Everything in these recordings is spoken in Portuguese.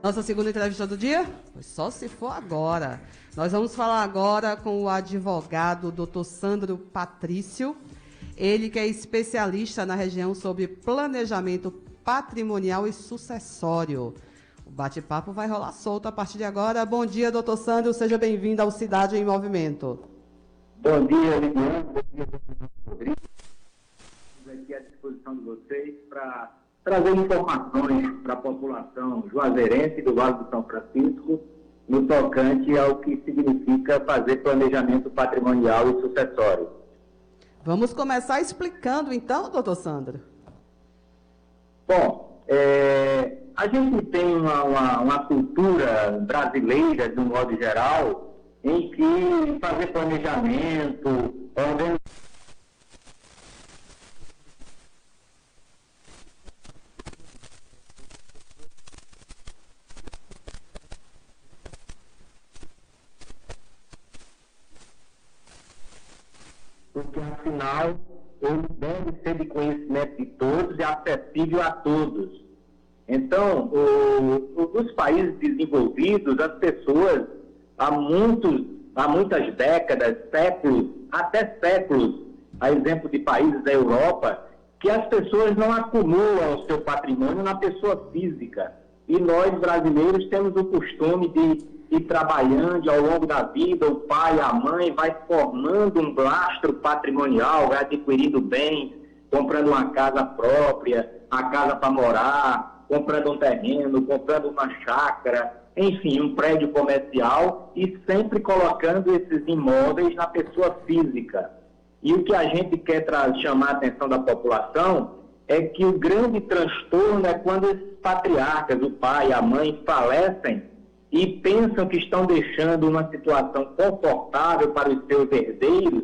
Nossa segunda entrevista do dia? Pois só se for agora. Nós vamos falar agora com o advogado Dr. Sandro Patrício. Ele que é especialista na região sobre planejamento patrimonial e sucessório. O bate-papo vai rolar solto a partir de agora. Bom dia, doutor Sandro. Seja bem-vindo ao Cidade em Movimento. Bom dia, Liliane. Bom dia, Rodrigo. Estamos aqui à disposição de vocês para trazer informações para a população juazeirense do Vale do São Francisco no tocante ao que significa fazer planejamento patrimonial e sucessório. Vamos começar explicando, então, doutor Sandro. Bom, a gente tem uma cultura brasileira, de um modo geral, em que fazer planejamento, organizar porque, afinal, ele deve ser de conhecimento de todos e acessível a todos. Então, nos países desenvolvidos, as pessoas, há muitas décadas, séculos, até séculos, a exemplo de países da Europa, que as pessoas não acumulam o seu patrimônio na pessoa física. E nós, brasileiros, temos o costume de ir trabalhando ao longo da vida, o pai, a mãe, vai formando um lastro patrimonial, vai adquirindo bens, comprando uma casa própria, a casa para morar, comprando um terreno, comprando uma chácara, enfim, um prédio comercial e sempre colocando esses imóveis na pessoa física. E o que a gente quer chamar a atenção da população é que o grande transtorno é quando esses patriarcas, o pai, a mãe, falecem e pensam que estão deixando uma situação confortável para os seus herdeiros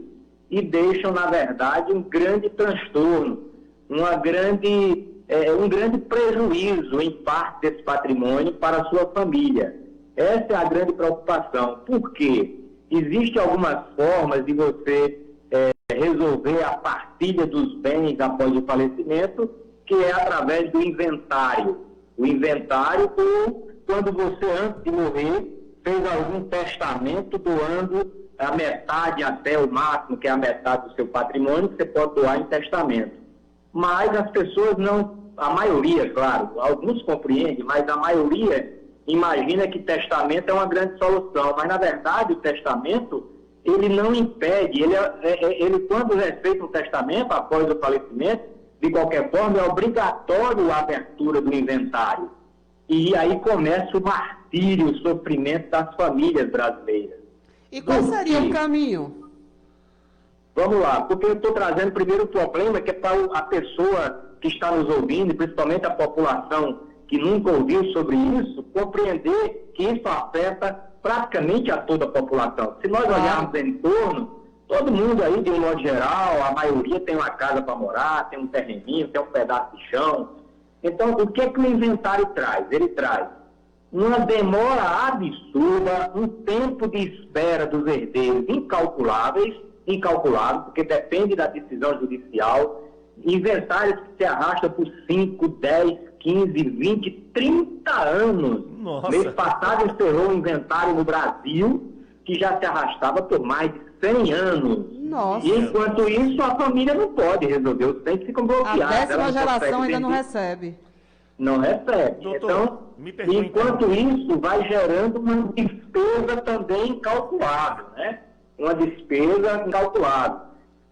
e deixam, na verdade, um grande transtorno, um grande prejuízo em parte desse patrimônio para a sua família. Essa é a grande preocupação. Por quê? Existem algumas formas de você resolver a partilha dos bens após o falecimento, que é através do inventário. O inventário, ou quando você, antes de morrer, fez algum testamento doando a metade até o máximo, que é a metade do seu patrimônio, que você pode doar em testamento. Mas as pessoas não, a maioria, claro, alguns compreendem, mas a maioria imagina que testamento é uma grande solução. Mas, na verdade, o testamento, ele não impede, ele quando é feito um testamento, após o falecimento, de qualquer forma, é obrigatório a abertura do inventário. E aí começa o martírio, o sofrimento das famílias brasileiras. E qual seria o caminho? Vamos lá, porque eu estou trazendo primeiro o problema, que é para a pessoa que está nos ouvindo, principalmente a população que nunca ouviu sobre isso, compreender que isso afeta praticamente a toda a população. Se nós olharmos em torno, todo mundo aí, de um modo geral, a maioria tem uma casa para morar, tem um terreninho, tem um pedaço de chão. Então, o que é que o inventário traz? Ele traz uma demora absurda, um tempo de espera dos herdeiros incalculável, porque depende da decisão judicial, inventários que se arrastam por 5, 10, 15, 20, 30 anos. Nossa. Mês passado encerrou um inventário no Brasil que já se arrastava por mais de 100 anos. Nossa. E enquanto isso, a família não pode resolver, os bens ficam bloqueados. A 10ª geração ainda não recebe. Não recebe. Doutor, então, enquanto isso, vai gerando uma despesa também incalculável, né? Uma despesa incalculável.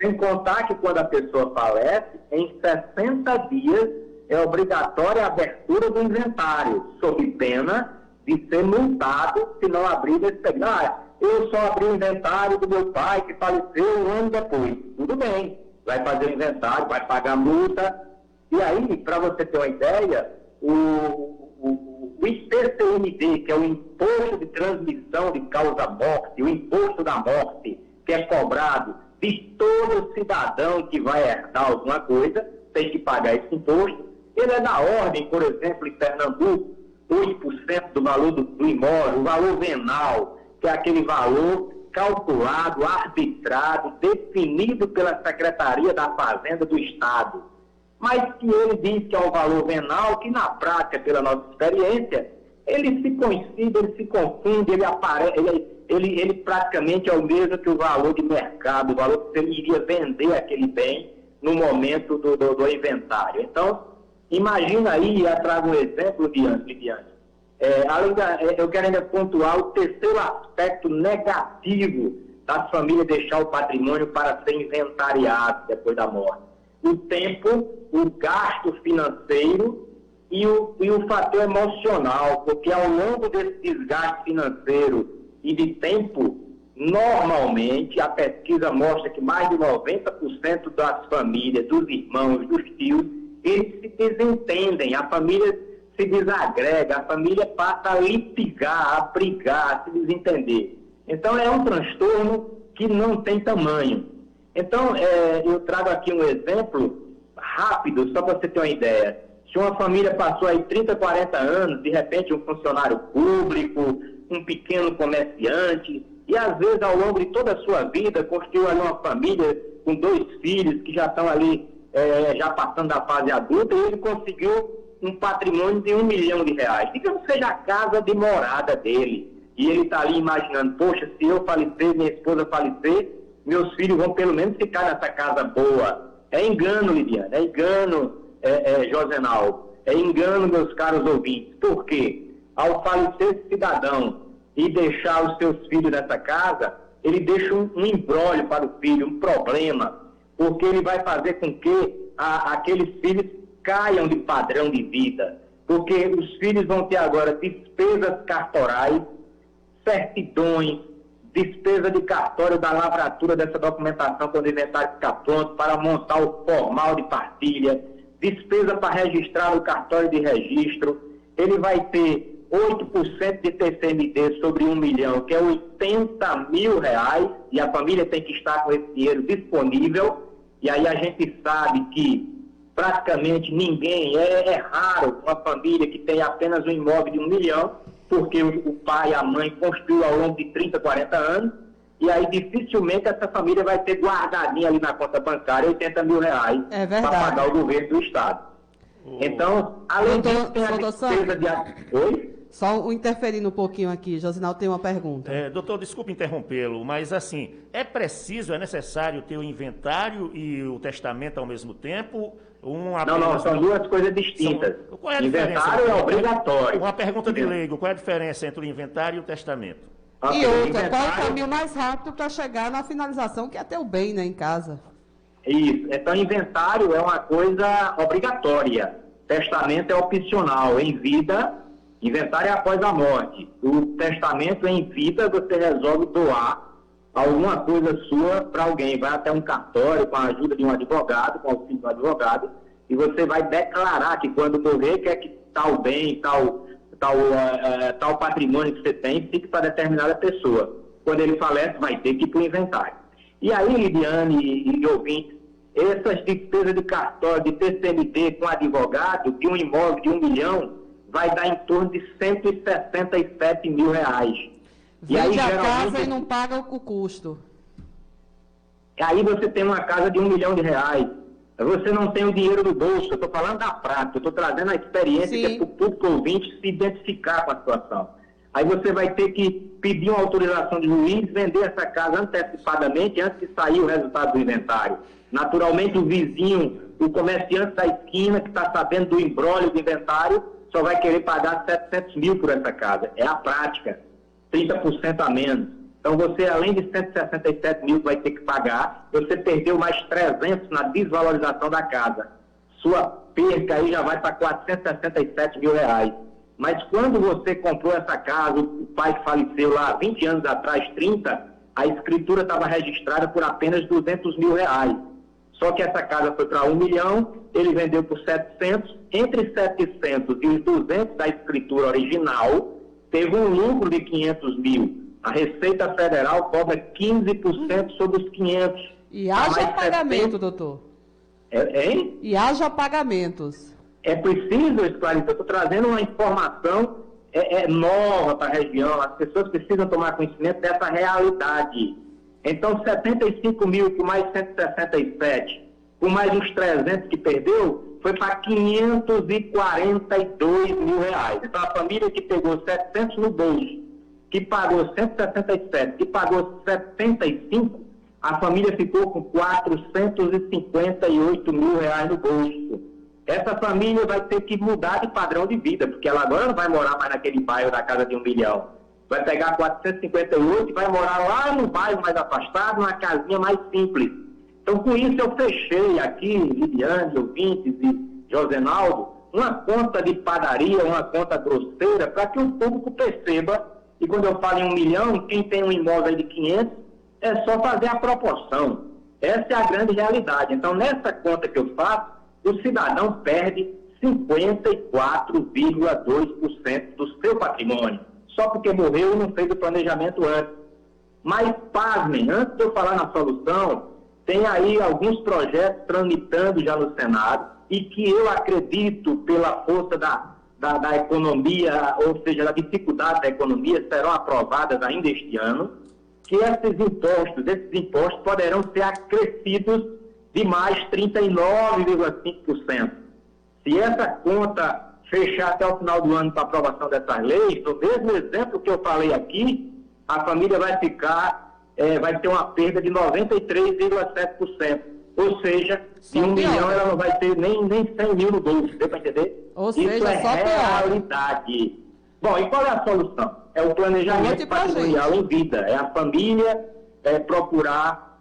Sem contar que quando a pessoa falece, em 60 dias é obrigatória a abertura do inventário, sob pena de ser multado se não abrir esse expediente. Eu só abri o inventário do meu pai, que faleceu um ano depois. Tudo bem, vai fazer o inventário, vai pagar multa. E aí, para você ter uma ideia, o IPCMD, que é o Imposto de Transmissão de Causa-Morte, o Imposto da Morte, que é cobrado de todo cidadão que vai herdar alguma coisa, tem que pagar esse imposto. Ele é da ordem, por exemplo, em Pernambuco, 8% do valor do imóvel, o valor venal, que é aquele valor calculado, arbitrado, definido pela Secretaria da Fazenda do Estado. Mas que ele diz que é o valor venal, que na prática, pela nossa experiência, ele se coincide, ele se confunde, ele aparece, ele praticamente é o mesmo que o valor de mercado, o valor que você iria vender aquele bem no momento do inventário. Então, imagina aí, eu trago um exemplo, Viviane. Eu quero ainda pontuar o terceiro aspecto negativo das famílias deixar o patrimônio para ser inventariado depois da morte. O tempo, o gasto financeiro e o fator emocional, porque ao longo desse desgaste financeiro e de tempo, normalmente a pesquisa mostra que mais de 90% das famílias, dos irmãos, dos tios, eles se desentendem, a família se desagrega, a família passa a litigar, a brigar, a se desentender. Então é um transtorno que não tem tamanho. Então eu trago aqui um exemplo rápido, só para você ter uma ideia. Se uma família passou aí 30, 40 anos, de repente um funcionário público, um pequeno comerciante, e às vezes ao longo de toda a sua vida construiu ali uma família com 2 filhos que já estão ali, já passando da fase adulta, e ele conseguiu um patrimônio de R$1 milhão. Digamos que seja a casa de morada dele. E ele está ali imaginando, poxa, se eu falecer, minha esposa falecer, meus filhos vão pelo menos ficar nessa casa boa. É engano, Lidiane, é engano, Josenal, é engano, meus caros ouvintes. Por quê? Ao falecer esse cidadão e deixar os seus filhos nessa casa, ele deixa um imbróglio para o filho, um problema, porque ele vai fazer com que aqueles filhos caiam de padrão de vida, porque os filhos vão ter agora despesas cartorais, certidões, despesa de cartório da lavratura dessa documentação quando o inventário ficar pronto, para montar o formal de partilha, despesa para registrar no cartório de registro. Ele vai ter 8% de TCMD sobre R$1 milhão, que é R$80 mil, e a família tem que estar com esse dinheiro disponível. E aí a gente sabe que praticamente ninguém, é raro uma família que tem apenas um imóvel de R$1 milhão, porque o pai e a mãe construíram ao longo de 30, 40 anos, e aí dificilmente essa família vai ter guardadinha ali na conta bancária R$80 mil para pagar o governo do Estado. Então, além disso, tem a despesa de... Oi? Só interferindo um pouquinho aqui, Josinaldo tem uma pergunta. Doutor, desculpe interrompê-lo, mas assim, é necessário ter o inventário e o testamento ao mesmo tempo? Não, são duas coisas distintas. Qual é a diferença? Inventário é obrigatório. Uma pergunta de leigo, qual é a diferença entre o inventário e o testamento? E outra, qual é o caminho mais rápido para chegar na finalização, que é ter o bem, né, em casa? Isso, então inventário é uma coisa obrigatória, testamento é opcional, em vida, inventário é após a morte. O testamento em vida você resolve doar alguma coisa sua para alguém, vai até um cartório com a ajuda de um advogado, com o auxílio do advogado, e você vai declarar que quando morrer quer que tal bem, tal patrimônio que você tem fique para determinada pessoa. Quando ele falece, vai ter que ir para o inventário. E aí, Lidiane e ouvintes, essas despesas de cartório, de TCMD com advogado, de um imóvel de R$1 milhão, vai dar em torno de R$167 mil. Vende a casa e não paga o custo. Aí você tem uma casa de R$1 milhão. Você não tem o dinheiro do bolso. Eu estou falando da prática, eu estou trazendo a experiência que é para o público ouvinte se identificar com a situação. Aí você vai ter que pedir uma autorização de juiz, vender essa casa antecipadamente antes de sair o resultado do inventário. Naturalmente, o vizinho, o comerciante da esquina que está sabendo do imbróglio do inventário, só vai querer pagar R$700 mil por essa casa. É a prática. 30% a menos. Então, você, além de R$167 mil que vai ter que pagar, você perdeu mais 300 na desvalorização da casa. Sua perca aí já vai para R$467 mil. Mas quando você comprou essa casa, o pai que faleceu lá 20 anos atrás, 30, a escritura estava registrada por apenas R$200 mil. Só que essa casa foi para R$1 milhão, ele vendeu por 700, entre 700 e os 200 da escritura original, teve um lucro de R$500 mil. A Receita Federal cobra 15% sobre os 500. E haja pagamento, doutor. Hein? E haja pagamentos. É preciso esclarecer. Eu estou trazendo uma informação nova para a região. As pessoas precisam tomar conhecimento dessa realidade. Então, 75 mil com mais 167, com mais uns 300 que perdeu, foi para 542 mil reais. Então, a família que pegou 700 no bolso, que pagou 167, que pagou 75, a família ficou com 458 mil reais no bolso. Essa família vai ter que mudar de padrão de vida, porque ela agora não vai morar mais naquele bairro da casa de 1 milhão. Vai pegar 458 e vai morar lá no bairro mais afastado, numa casinha mais simples. Então, com isso, eu fechei aqui, Lidiane, ouvintes e Josenaldo, uma conta de padaria, uma conta grosseira, para que o público perceba, e quando eu falo em 1 milhão, quem tem um imóvel aí de 500, é só fazer a proporção. Essa é a grande realidade. Então, nessa conta que eu faço, o cidadão perde 54,2% do seu patrimônio, só porque morreu e não fez o planejamento antes. Mas, pasmem, antes de eu falar na solução, tem aí alguns projetos tramitando já no Senado e que eu acredito, pela força da economia, ou seja, da dificuldade da economia, serão aprovadas ainda este ano, que esses impostos poderão ser acrescidos de mais 39,5%. Se essa conta fechar até o final do ano para aprovação dessas leis, no mesmo exemplo que eu falei aqui, a família vai ter uma perda de 93,7%. Ou seja, de 1 milhão ela não vai ter nem 100 mil no bolso, deu para entender? Ou Isso seja, é só realidade. Bom, e qual é a solução? É o planejamento patrimonial em vida. É a família procurar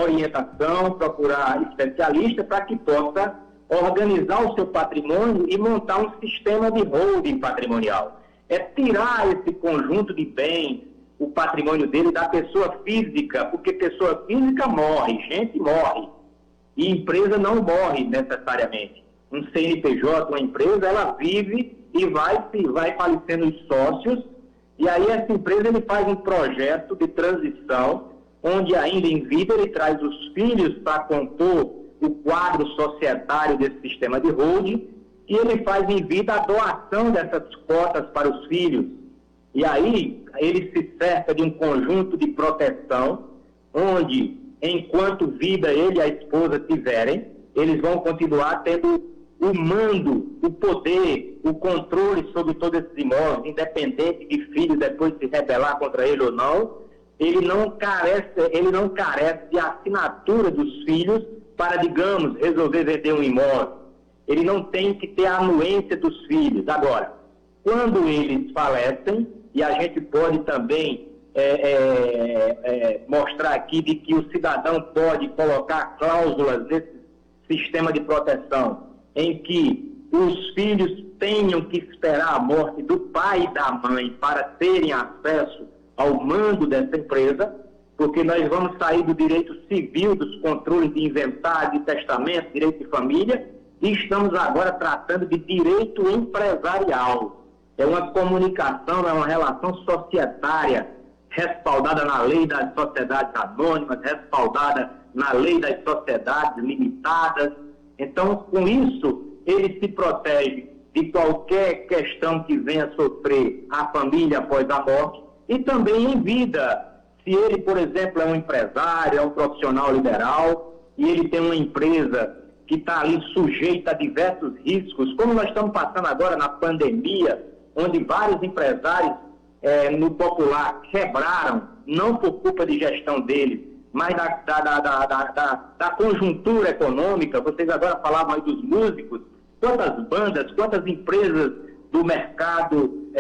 orientação, procurar especialista para que possa organizar o seu patrimônio e montar um sistema de holding patrimonial. É tirar esse conjunto de bens, o patrimônio dele, da pessoa física, porque pessoa física morre, gente morre, e empresa não morre necessariamente. Um CNPJ, uma empresa, ela vive e vai falecendo os sócios, e aí essa empresa ele faz um projeto de transição, onde ainda em vida ele traz os filhos para compor o quadro societário desse sistema de holding, e ele faz em vida a doação dessas cotas para os filhos. E aí ele se cerca de um conjunto de proteção, onde, enquanto vida ele e a esposa tiverem, eles vão continuar tendo o mando, o poder, o controle sobre todos esses imóveis, independente de filho depois se rebelar contra ele ou não. Ele não carece de assinatura dos filhos para, digamos, resolver vender um imóvel. Ele não tem que ter a anuência dos filhos. Agora, quando eles falecem, e a gente pode também mostrar aqui de que o cidadão pode colocar cláusulas nesse sistema de proteção, em que os filhos tenham que esperar a morte do pai e da mãe para terem acesso ao mando dessa empresa, porque nós vamos sair do direito civil, dos controles de inventário, de testamento, direito de família, e estamos agora tratando de direito empresarial. É uma comunicação, é uma relação societária, respaldada na lei das sociedades anônimas, respaldada na lei das sociedades limitadas. Então, com isso, ele se protege de qualquer questão que venha sofrer a família após a morte, e também em vida. Se ele, por exemplo, é um empresário, é um profissional liberal, e ele tem uma empresa que está ali sujeita a diversos riscos, como nós estamos passando agora na pandemia, onde vários empresários no popular quebraram, não por culpa de gestão deles, mas da conjuntura econômica. Vocês agora falavam aí dos músicos, quantas bandas, quantas empresas do mercado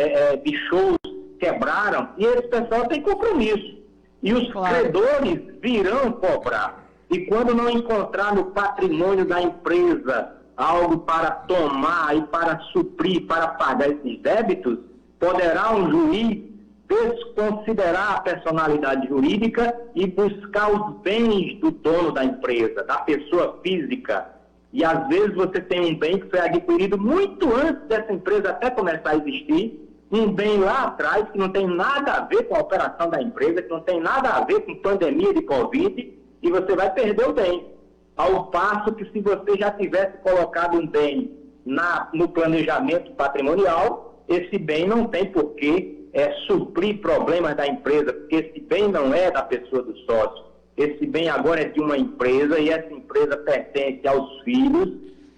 de shows quebraram, e esse pessoal tem compromisso. E os credores virão cobrar. E quando não encontrar no patrimônio da empresa algo para tomar e para suprir, para pagar esses débitos, poderá um juiz desconsiderar a personalidade jurídica e buscar os bens do dono da empresa, da pessoa física. E às vezes você tem um bem que foi adquirido muito antes dessa empresa até começar a existir, um bem lá atrás que não tem nada a ver com a operação da empresa, que não tem nada a ver com pandemia de Covid, e você vai perder o bem. Ao passo que, se você já tivesse colocado um bem no planejamento patrimonial, esse bem não tem por que suprir problemas da empresa, porque esse bem não é da pessoa do sócio. Esse bem agora é de uma empresa, e essa empresa pertence aos filhos,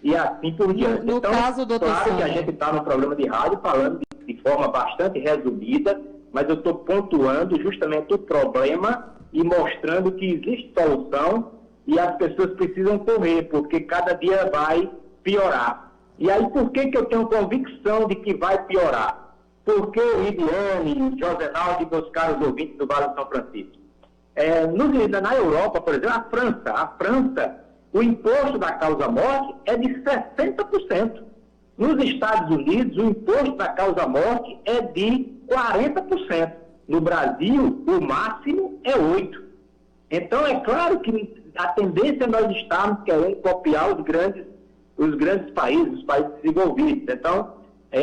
e assim por diante. No então, caso, doutor claro Sandro, que a gente está no programa de rádio falando de forma bastante resumida, mas eu estou pontuando justamente o problema e mostrando que existe solução e as pessoas precisam correr, porque cada dia vai piorar. E aí, por que eu tenho convicção de que vai piorar? Porque Lidiane, Josenaldo e meus caros ouvintes do Vale do São Francisco, na Europa, por exemplo, a França, o imposto da causa-morte é de 60%. Nos Estados Unidos, o imposto da causa-morte é de 40%. No Brasil, o máximo é 8%. Então, é claro que a tendência é nós estarmos querendo copiar os grandes países, os países desenvolvidos. Então,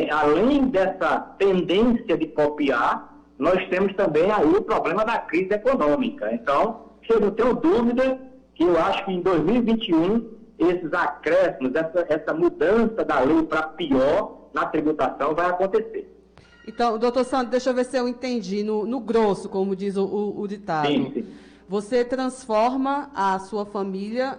além dessa tendência de copiar, nós temos também aí o problema da crise econômica. Então, eu não tenho dúvida que eu acho que em 2021, esses acréscimos, essa mudança da lei para pior na tributação vai acontecer. Então, doutor Sandro, deixa eu ver se eu entendi, no grosso, como diz o ditado. Sim. Você transforma a sua família,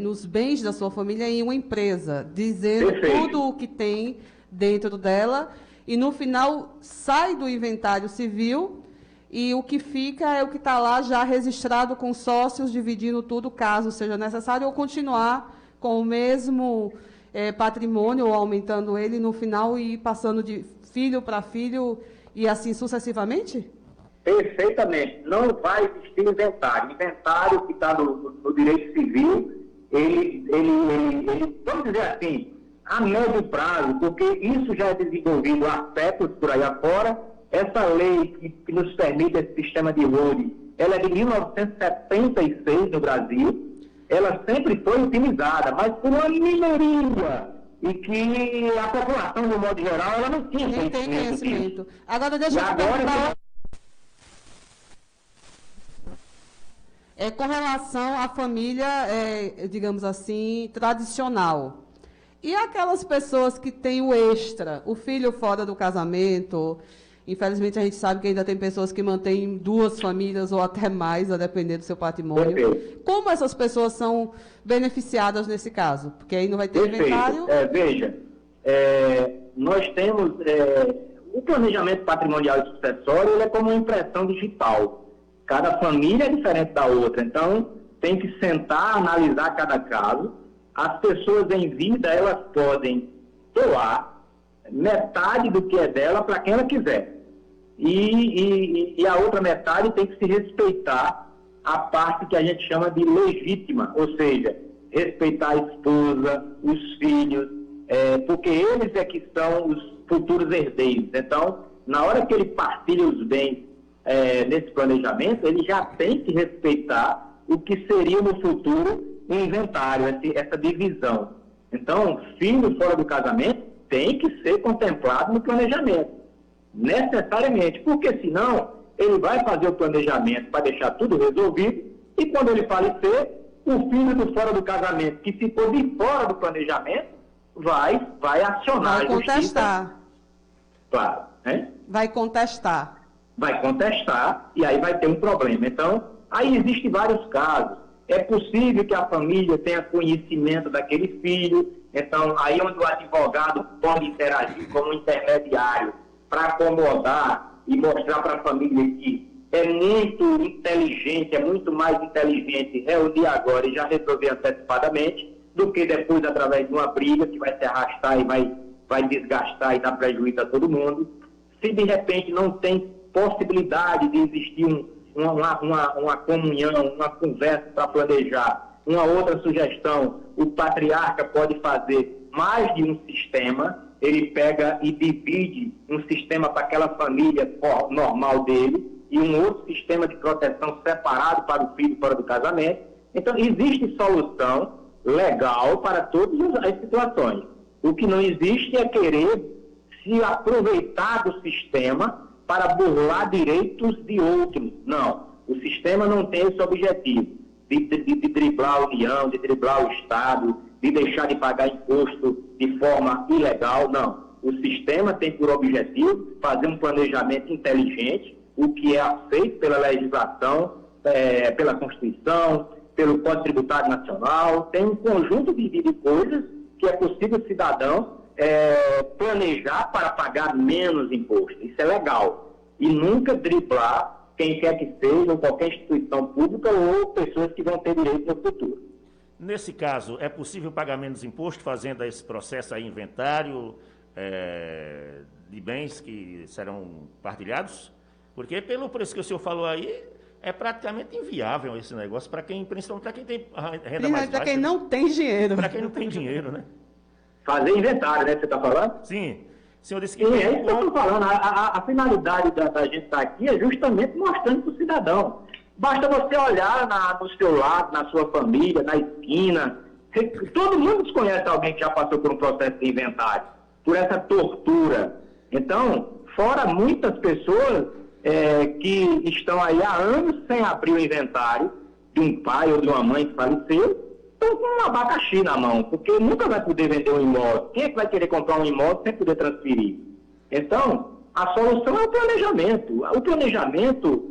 nos bens da sua família, em uma empresa, dizendo Perfeito. tudo o que tem dentro dela, e no final sai do inventário civil, e o que fica é o que está lá já registrado com sócios, dividindo tudo, caso seja necessário, ou continuar com o mesmo patrimônio, ou aumentando ele no final e passando de filho para filho e assim sucessivamente? Perfeitamente. Não vai existir inventário. Inventário que está no direito civil, ele, vamos dizer assim, a médio prazo, porque isso já é desenvolvido há séculos por aí afora. Essa lei que nos permite esse sistema de holding, ela é de 1976 no Brasil. Ela sempre foi utilizada, mas por uma minoria. E que a população, de modo geral, ela não tinha Nem tem conhecimento. Agora, deixa eu te agora, perguntar... com relação à família, digamos assim, tradicional. E aquelas pessoas que têm o extra, o filho fora do casamento? Infelizmente, a gente sabe que ainda tem pessoas que mantêm 2 famílias ou até mais, a depender do seu patrimônio. Perfeito. Como essas pessoas são beneficiadas nesse caso? Porque aí não vai ter Perfeito. inventário. Veja, nós temos o planejamento patrimonial e sucessório, ele é como uma impressão digital. Cada família é diferente da outra, então tem que sentar, analisar cada caso. As pessoas em vida, elas podem doar metade do que é dela para quem ela quiser. E a outra metade tem que se respeitar a parte que a gente chama de legítima, ou seja, respeitar a esposa, os filhos, porque eles é que são os futuros herdeiros. Então, na hora que ele partilha os bens nesse planejamento, ele já tem que respeitar o que seria no futuro o inventário, essa divisão. Então, filho fora do casamento tem que ser contemplado no planejamento, necessariamente, porque senão ele vai fazer o planejamento para deixar tudo resolvido e quando ele falecer, o filho do fora do casamento, que ficou de fora do planejamento, vai acionar Vai contestar. Claro, né? Vai contestar. Vai contestar e aí vai ter um problema. Então, aí existem vários casos. É possível que a família tenha conhecimento daquele filho, então aí onde o advogado pode interagir como intermediário para acomodar e mostrar para a família que é muito inteligente, é muito mais inteligente reunir agora e já resolver antecipadamente do que depois através de uma briga que vai se arrastar e vai desgastar e dar prejuízo a todo mundo. Se de repente não tem possibilidade de existir uma comunhão, uma conversa para planejar, uma outra sugestão, o patriarca pode fazer mais de um sistema, ele pega e divide um sistema para aquela família normal dele e um outro sistema de proteção separado para o filho fora do casamento. Então, existe solução legal para todas as situações. O que não existe é querer se aproveitar do sistema para burlar direitos de outros. Não, o sistema não tem esse objetivo de driblar a União, de driblar o Estado, de deixar de pagar imposto de forma ilegal, não. O sistema tem por objetivo fazer um planejamento inteligente, o que é aceito pela legislação, pela Constituição, pelo Código Tributário Nacional, tem um conjunto de coisas que que é possível o cidadão planejar para pagar menos imposto. Isso é legal. E nunca driblar quem quer que seja, ou qualquer instituição pública, ou pessoas que vão ter direito no futuro. Nesse caso, é possível pagar menos imposto fazendo esse processo aí, inventário de bens que serão partilhados? Porque pelo preço que o senhor falou aí, é praticamente inviável esse negócio, principalmente para quem tem renda mais baixa. Para quem não tem dinheiro. Para quem não tem dinheiro, né? Fazer inventário, né? Você está falando? Sim. O senhor disse que... É isso que eu estou falando. A finalidade da gente estar aqui é justamente mostrando para o cidadão. Basta você olhar no seu lado, na sua família, na esquina. Todo mundo conhece alguém que já passou por um processo de inventário, por essa tortura. Então, fora muitas pessoas que estão aí há anos sem abrir o inventário de um pai ou de uma mãe que faleceu, estão com um abacaxi na mão, porque nunca vai poder vender um imóvel. Quem é que vai querer comprar um imóvel sem poder transferir? Então, a solução é o planejamento. O planejamento,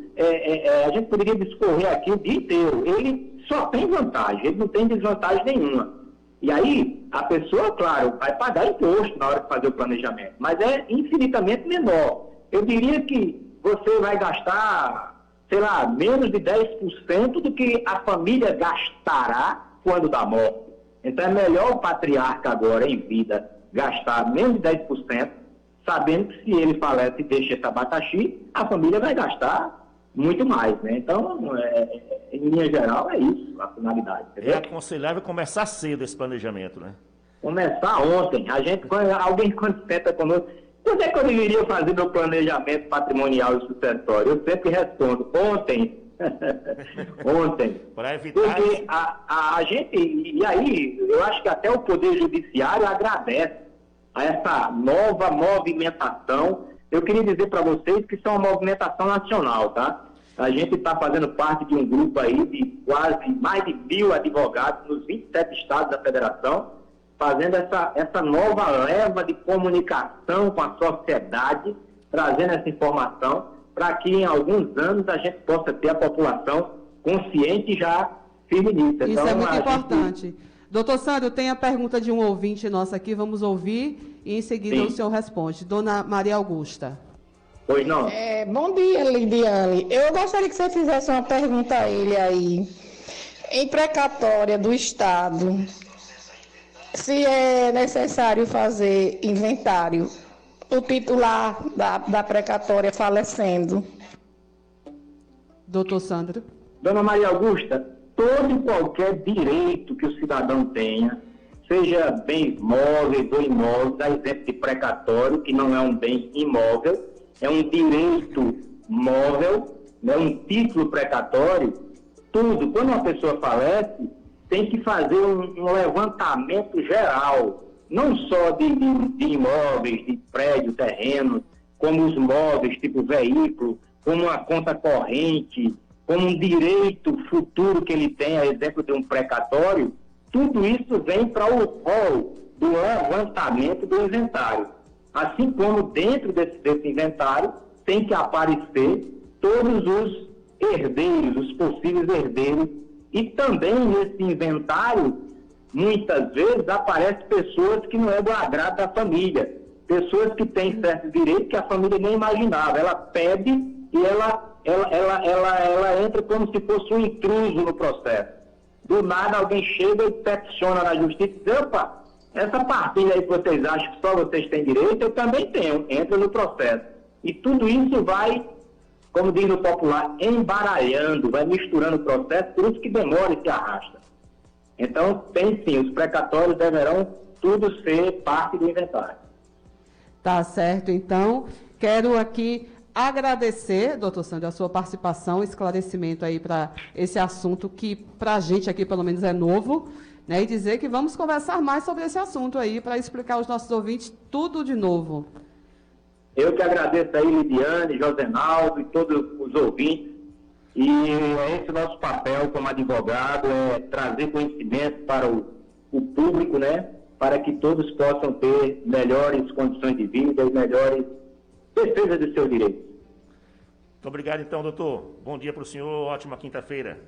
a gente poderia discorrer aqui o dia inteiro. Ele só tem vantagem, ele não tem desvantagem nenhuma. E aí, a pessoa, claro, vai pagar imposto na hora de fazer o planejamento, mas é infinitamente menor. Eu diria que você vai gastar, sei lá, menos de 10% do que a família gastará quando dá morte. Então é melhor o patriarca agora, em vida, gastar menos de 10%, sabendo que se ele falece e deixa esse abacaxi, a família vai gastar muito mais, né? Então, em linha geral, é isso, a finalidade. Entendeu? É aconselhável começar cedo esse planejamento, né? Começar ontem. Alguém quando senta conosco, quando é que eu deveria fazer meu planejamento patrimonial e sucessório? Eu sempre respondo, ontem. Ontem. Para evitar... Porque a gente, e aí, eu acho que até o Poder Judiciário agradece a essa nova movimentação. Eu queria dizer para vocês que isso é uma movimentação nacional, tá? A gente está fazendo parte de um grupo aí de quase mais de 1.000 advogados nos 27 estados da federação, fazendo essa nova leva de comunicação com a sociedade, trazendo essa informação, para que em alguns anos a gente possa ter a população consciente e já firme nisso. Isso então, é muito importante. Doutor Sandro, tem a pergunta de um ouvinte nosso aqui, vamos ouvir e em seguida Sim. o senhor responde. Dona Maria Augusta. Pois não. Bom dia, Lidiane. Eu gostaria que você fizesse uma pergunta a ele aí. Em precatória do Estado, se é necessário fazer inventário, o titular da precatória falecendo. Doutor Sandro. Dona Maria Augusta, todo e qualquer direito que o cidadão tenha, seja bens móveis ou imóveis, dá exemplo de precatório, que não é um bem imóvel, é um direito móvel, né, um título precatório, tudo. Quando uma pessoa falece, tem que fazer um levantamento geral, não só de imóveis, de prédio, terreno, como os móveis, tipo veículo, como uma conta corrente, como um direito futuro que ele tem, a exemplo de um precatório, tudo isso vem para o rol do levantamento do inventário. Assim como dentro desse inventário tem que aparecer todos os herdeiros, os possíveis herdeiros, e também nesse inventário, muitas vezes, aparecem pessoas que não é do agrado da família, pessoas que têm certos direitos que a família nem imaginava. Ela pede e ela entra como se fosse um intruso no processo. Do nada alguém chega e peticiona na justiça e diz, opa, essa partilha aí que vocês acham que só vocês têm direito, eu também tenho, entra no processo. E tudo isso vai, como diz o popular, embaralhando, vai misturando o processo, por isso que demora e se arrasta. Então, tem sim, os precatórios deverão tudo ser parte do inventário. Tá certo, então. Quero aqui agradecer, doutor Sandro, a sua participação, esclarecimento aí para esse assunto que, para a gente aqui, pelo menos, é novo, né? E dizer que vamos conversar mais sobre esse assunto aí, para explicar aos nossos ouvintes tudo de novo. Eu que agradeço aí, Lidiane, Josenaldo e todos os ouvintes. E esse nosso papel como advogado é trazer conhecimento para o público, né? Para que todos possam ter melhores condições de vida e melhores defesa dos seus direitos. Muito obrigado, então, doutor. Bom dia para o senhor, ótima quinta-feira.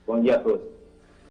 Bom dia a todos.